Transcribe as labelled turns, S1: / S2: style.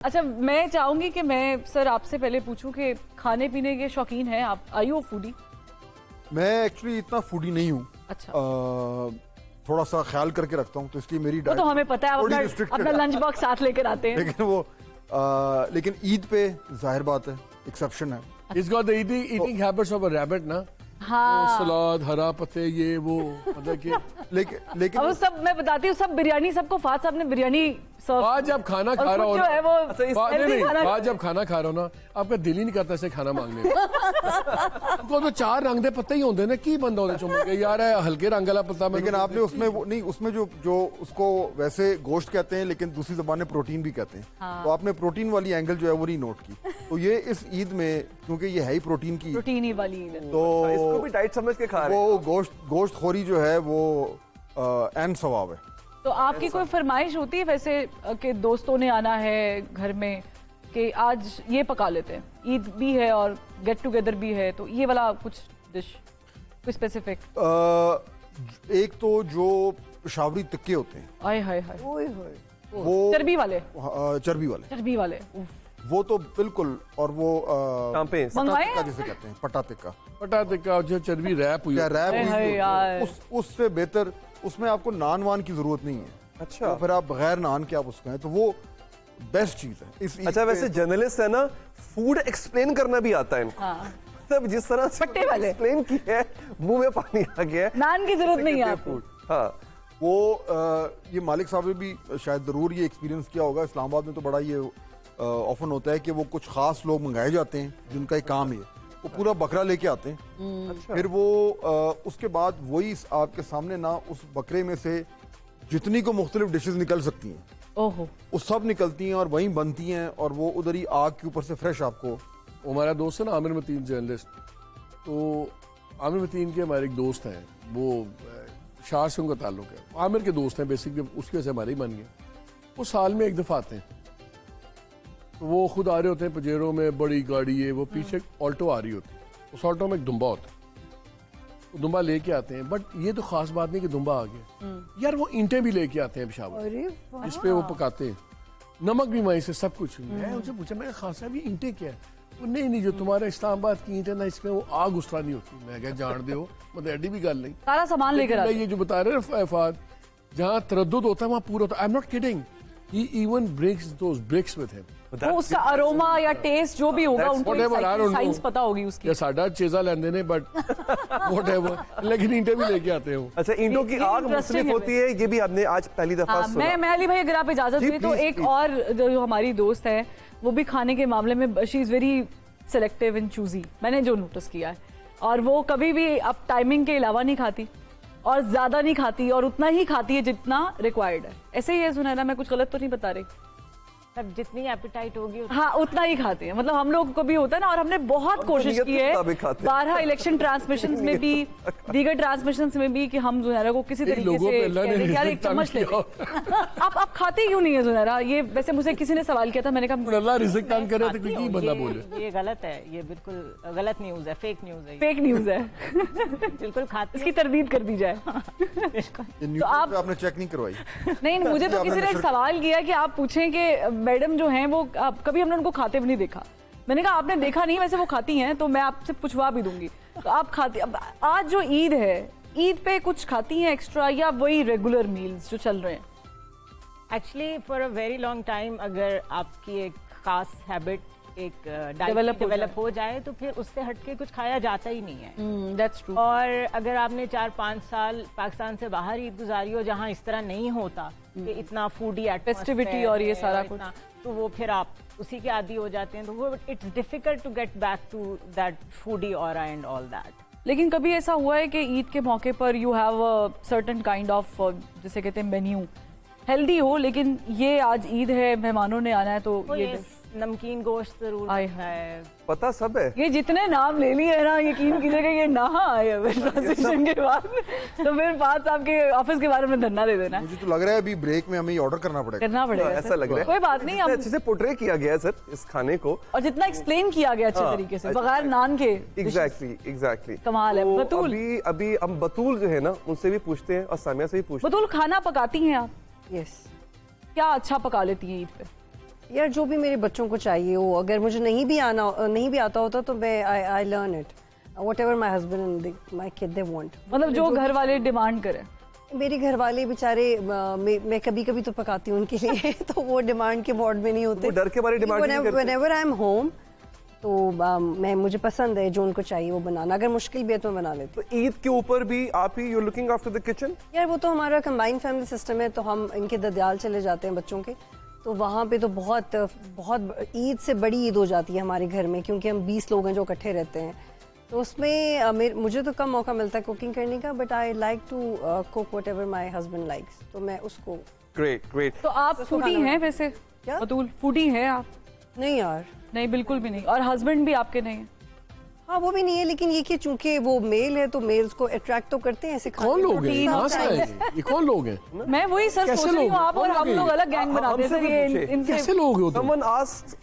S1: अच्छा, मैं चाहूंगी कि मैं सर आपसे पहले पूछूं कि खाने पीने के शौकीन हैं आप? Are you foodie?
S2: मैं एक्चुअली इतना फूडी नहीं हूँ।
S1: अच्छा।
S2: थोड़ा सा ख्याल करके रखता हूँ, तो इसलिए मेरी
S1: वो
S2: डाइट
S1: तो हमें पता है,
S2: थोड़ी
S1: अपना
S2: restricted
S1: अपना
S2: है।
S1: लंच बॉक्स साथ लेकर आते हैं।
S2: लेकिन वो लेकिन ईद पे जाहिर बात है एक्सेप्शन है।
S3: He's got the eating habits of a rabbit ना।
S1: हाँ।
S3: सलाद, हरा पत्ते, ये वो पता क्या।
S2: लेकिन
S1: अब सब मैं बताती हूँ, सब बिरयानी, सबको फात साहब ने बिरयानी सर्व।
S3: आज जब खाना खा रहा हो
S1: जो है वो
S3: आज जब खाना खा रहा हो ना, आपका दिल ही नहीं करता ऐसे खाना मांगने को। तो चार रंग दे पत्ते ही होंगे ना, की बंदा होने चुम के यार है हल्के रंग वाला पत्ता।
S2: लेकिन आपने उसमें वो नहीं, उसमें जो उसको वैसे गोश्त कहते हैं लेकिन दूसरी जबान में प्रोटीन भी कहते हैं।
S1: हाँ।
S2: तो आपने प्रोटीन वाली एंगल जो है वो नहीं नोट की। तो ये इस ईद में क्योंकि ये है ही प्रोटीन की,
S1: प्रोटीन ही वाली ईद है।
S2: तो
S4: इसको भी डाइट समझ के खा रहे हैं।
S2: वो गोश्त खोरी जो है वो एन सवाब है।
S1: तो आपकी कोई फरमाइश होती है वैसे कि दोस्तों ने आना है घर में कि आज ये पका लेते हैं, ईद भी है और गेट टुगेदर भी है, तो ये वाला कुछ डिश कोई स्पेसिफिक?
S2: एक तो जो पेशावरी टिक्के होते हैं,
S1: आय हाय हाय,
S2: वो
S1: चर्बी वाले,
S2: चर्बी वाले
S1: उफ।
S2: वो तो बिल्कुल। और वो
S4: टांपे
S2: पटा
S1: मंगवाए
S2: टिक्का
S1: आप?
S2: जिसे कहते हैं, पटा टिक्का,
S3: पटा टिक्का जो चर्बी रैप हुई
S2: क्या रैप
S1: हाय
S2: हुई
S1: हाय
S2: होती है,
S1: यार।
S2: उससे बेहतर उसमें आपको नान वान की जरूरत नहीं है।
S4: अच्छा।
S2: तो फिर आप बगैर नान के आप उसका है, तो वो बेस्ट चीज है इस ईद
S4: अच्छा,
S2: पे।
S4: वैसे जर्नलिस्ट है ना, फूड एक्सप्लेन करना भी आता है इनको।
S1: हाँ।
S4: तब जिस तरह से
S1: पट्टे वाले।
S4: एक्सप्लेन किया है, मुंह में पानी आ गया है।
S1: नान की जरूरत नहीं है आपको।
S4: हाँ,
S2: वो ये मालिक साहब ने भी शायद जरूर ये एक्सपीरियंस किया होगा। इस्लामाबाद में तो बड़ा ये ऑफन होता है कि वो कुछ खास लोग मंगाए जाते हैं जिनका एक काम है, वो पूरा बकरा लेके आते हैं। फिर वो उसके बाद वही आपके सामने ना उस बकरे में से जितनी को मुख्तलिफ डिशेस निकल सकती हैं,
S1: ओहो,
S2: वो सब निकलती हैं और वहीं बनती हैं, और वो उधर ही आग के ऊपर से फ्रेश आपको।
S3: हमारा दोस्त है ना आमिर मतीन जर्नलिस्ट, तो आमिर मतीन के हमारे एक दोस्त हैं, वो शाह से उनका ताल्लुक है, आमिर के दोस्त हैं बेसिकली, उसकी वजह से हमारे ही बन गए। वो साल में एक दफ़ा आते हैं, तो वो खुद आ रहे होते हैं पजेरों में, बड़ी गाड़ी है, वो पीछे ऑल्टो आ रही होती है, उस ऑल्टो में एक दुम्बा होता है, वो दुम्बा लेके आते हैं। बट ये तो खास बात नहीं कि दुम्बा आ गया यार, वो ईंटें भी लेके आते हैं पेशावर, जिस पे वो पकाते हैं, नमक भी वहीं से, सब कुछ। मैं उनसे पूछा, मैं खान साहब ये ईंटें क्या है? वो नहीं, जो तुम्हारा इस्लामाबाद की ईंटें ना, इसमें वो आग उसरा नहीं होती। मैं क्या जान दे हो, मतलब एडी भी गल नहीं,
S1: सारा सामान लेकर
S3: लेकिन
S1: आते
S3: मैं ये जो बता रहे हैं फहद, जहाँ तरद्दुद होता है वहाँ पूरा होता है। I am not kidding, he even breaks those breaks with him.
S1: वो उसका अरोमा या टेस्ट जो भी होगा, उनको
S3: whatever, I don't know.
S1: Science पता होगी उसकी।
S3: या साडा चेजा लेंदे ने, बट व्हाटएवर, लेकिन ईंटें भी लेके आते हैं वो।
S4: अच्छा, ईंटों की
S1: ये
S4: आग
S1: interesting
S4: मुख्तलिफ
S1: है
S4: होती है, ये भी आपने आज पहली दफा
S1: हाँ,
S4: सुना।
S1: मैं अली भाई अगर आप इजाजत
S4: जी,
S1: दें तो
S4: please,
S1: एक
S4: please.
S1: और जो हमारी दोस्त है, वो भी खाने के मामले में she is very selective and choosy, मैंने जो नोटिस किया है। और वो कभी भी अब टाइमिंग के अलावा नहीं खाती, और ज्यादा नहीं खाती, और उतना ही खाती है जितना रिक्वायर्ड है। ऐसे ही है सुनैना, मैं कुछ गलत तो नहीं बता रही?
S5: तब जितनी एपेटाइट होगी
S1: हाँ, उतना ही खाते हैं। मतलब हम लोग को भी होता है ना, और हमने बहुत
S4: हम तो
S1: कोशिश
S4: नियत
S1: की
S4: के
S1: है
S4: मुताबिक खाते हैं।
S1: 12 इलेक्शन ट्रांसमिशंस में भी, दीगर ट्रांसमिशंस में भी, कि हम जुनैरा को किसी तरीके
S3: लोगों
S1: से
S3: पे अल्लाह ने
S1: कह दें, यार एक
S3: रिज़्क़
S1: चम्मच ले
S3: तंग
S1: ले। आप खाते क्यों नहीं है जुनैरा? ये वैसे मुझे किसी ने सवाल किया था, मैंने कहा
S3: अल्लाह रिज़्क तंग करे तो कोई बंदा बोले।
S5: ये गलत है, ये बिल्कुल गलत न्यूज है, फेक न्यूज है,
S1: फेक न्यूज है।
S5: बिल्कुल खाते
S1: इसकी तरदीद कर दी जाए।
S2: ये न्यूज़
S1: आप-
S2: पे आपने चेक नहीं करवाई?
S1: नहीं, मुझे तो
S2: आपने
S1: किसी ने एक
S2: नशर-
S1: सवाल किया कि आप पूछें कि मैडम जो हैं वो कभी हमने उनको खाते भी नहीं देखा। मैंने कहा आपने देखा नहीं, वैसे वो खाती हैं, तो मैं आपसे पूछवा भी दूंगी। तो आप खाते, अब आज जो ईद है, ईद पे कुछ खाती हैं एक्स्ट्रा, या वही रेगुलर मील्स जो चल रहे हैं?
S5: Actually for a very long time अगर आपकी एक खास हैबिट, एक
S1: Develop हो
S5: डेवलप हो जाए, तो फिर उससे हटके कुछ खाया जाता ही नहीं है।
S1: That's true.
S5: और अगर आपने 4-5 साल पाकिस्तान से बाहर ईद गुजारी हो, जहाँ इस तरह नहीं होता कि इतना फूडी
S1: Festivity और ये सारा कुछ,
S5: तो वो फिर आप उसी के आदी हो जाते हैं, तो वो it's difficult to get back to that foodie aura and all that.
S1: लेकिन कभी ऐसा हुआ है कि ईद के मौके पर you have a certain kind of, जिसे कहते हैं मेन्यू, हेल्दी हो, लेकिन ये आज ईद है, मेहमानों ने आना है, तो ये
S5: नमकीन गोश्त जरूर
S1: आय
S5: है।
S4: पता सब है।
S1: ये जितने नाम ले लिए है ना, यकीन कीजिएगा ये नहा आए ट्रांजिशन के बाद, तो फिर बात आपके ऑफिस के बारे में धरना दे देना,
S2: मुझे तो लग रहा है अभी ब्रेक में हमें ये ऑर्डर करना पड़ेगा।
S1: करना पड़ेगा।
S4: ऐसा लग रहा है।
S1: कोई बात नहीं,
S4: इतने
S1: हम
S4: अच्छे से पोर्ट्रे किया गया है सर इस खाने को,
S1: और जितना एक्सप्लेन किया गया अच्छे
S4: हाँ,
S1: तरीके से,
S4: अच्छा,
S1: बगैर नान के।
S4: एग्जैक्टली
S1: कमाल है।
S4: तो
S1: बतूल,
S4: अभी हम बतूल जो है ना, उनसे भी पूछते हैं और सामिया से भी पूछते हैं।
S1: बतूल खाना पकाती हैं आप?
S5: यस,
S1: क्या अच्छा पका लेती हैं ईद पे?
S6: यार जो भी मेरे बच्चों को चाहिए हो, अगर मुझे नहीं भी आता होता तो मैं I learn it whatever my husband and my kid they want.
S1: मतलब जो घर वाले डिमांड करें।
S6: मेरे घर वाले बेचारे मैं कभी कभी तो पकाती हूँ उनके लिए तो वो डिमांड के बोर्ड में नहीं होते।
S4: वो डर के बारे डिमांड नहीं करते।
S6: व्हेनेवर आई एम होम तो मुझे पसंद है जो उनको चाहिए वो बनाना, अगर मुश्किल भी है तो मैं बना लेती हूँ।
S4: तो ईद के ऊपर भी आप ही you looking after the kitchen?
S6: यार वो तो हमारा कंबाइंड फैमिली सिस्टम है, तो हम इनके ददियाल चले जाते हैं बच्चों के, तो वहाँ पे तो बहुत ईद से बड़ी ईद हो जाती है हमारे घर में, क्योंकि हम 20 लोग हैं जो इकट्ठे रहते हैं, तो उसमें मुझे तो कम मौका मिलता है कुकिंग करने का, but I like to cook whatever my husband likes, तो मैं उसको।
S4: ग्रेट।
S1: तो आप फूडी हैं वैसे?
S6: क्या?
S1: बतूल फूडी हैं आप?
S6: नहीं यार,
S1: नहीं बिल्कुल भी नहीं। और हस्बैंड भी आपके नहीं है?
S6: हाँ वो भी नहीं है, लेकिन ये कि चूंकि वो मेल है तो मेल्स को अट्रैक्ट तो करते हैं ऐसे
S3: कौन लोग हैं? कहाँ से आए? ये कौन लोग हैं?
S1: मैं वही सर
S3: कैसे
S1: सोच रही हूँ,
S3: लोग?
S1: आप और
S3: कौन
S1: हम
S3: लोग
S1: लोग
S3: हैं?
S1: अलग गैंग बनाते हैं
S4: हमसे
S1: सर, ये
S4: भी पूछे।
S1: इनके
S3: कैसे लोग हो तुम?
S4: Someone asked